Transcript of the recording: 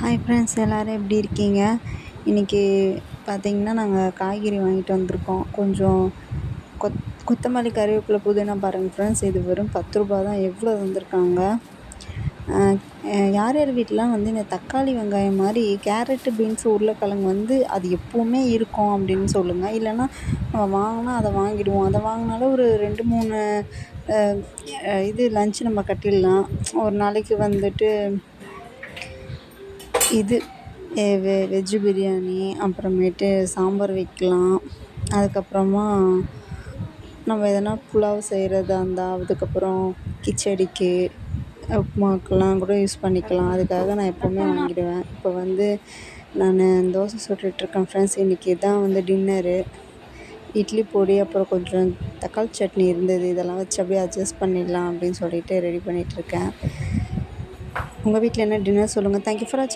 Hi friends, எல்லோரும் எப்படி இருக்கீங்க? இன்றைக்கி பார்த்திங்கன்னா நாங்கள் காய்கறி வாங்கிட்டு வந்திருக்கோம். கொஞ்சம் கொத்தமல்லி, கருவேப்பிலை, புதினா பாருங்கள் ஃப்ரெண்ட்ஸ், இது வெறும் 10 ரூபா தான். எவ்வளோ வந்திருக்காங்க! யார் யார் வீட்டிலலாம் வந்து இந்த தக்காளி, வெங்காயம் மாதிரி கேரட்டு, பீன்ஸு, உருளைக்கிழங்கு வந்து அது எப்போவுமே இருக்கும் அப்படின்னு சொல்லுங்கள். இல்லைன்னா நம்ம வாங்கினா அதை வாங்கிடுவோம். அதை வாங்கினாலும் ஒரு 2, 3 இது லஞ்ச் நம்ம கட்டிடலாம். ஒரு நாளைக்கு வந்துட்டு இது வெஜ்ஜு பிரியாணி, அப்புறமேட்டு சாம்பார் வைக்கலாம். அதுக்கப்புறமா நம்ம எதனா புலாவ் செய்கிறதா இருந்தால், அதுக்கப்புறம் கிச்சடிக்கு, உப்புமாக்கெலாம் கூட யூஸ் பண்ணிக்கலாம். அதுக்காக நான் எப்போவுமே வாங்கிடுவேன். இப்போ வந்து நான் தோசை சுட்டுட்ருக்கேன் ஃப்ரெண்ட்ஸ். இன்றைக்கி இதான் வந்து டின்னரு. இட்லி பொடி, அப்புறம் கொஞ்சம் தக்காளி சட்னி இருந்தது. இதெல்லாம் வச்சு அப்படியே அட்ஜஸ்ட் பண்ணிடலாம் அப்படின்னு சொல்லிட்டு ரெடி பண்ணிகிட்ருக்கேன். உங்கள் வீட்டில் என்ன டின்னர் சொல்லுங்கள். தேங்க்யூ ஃபார் வாட்சிங்.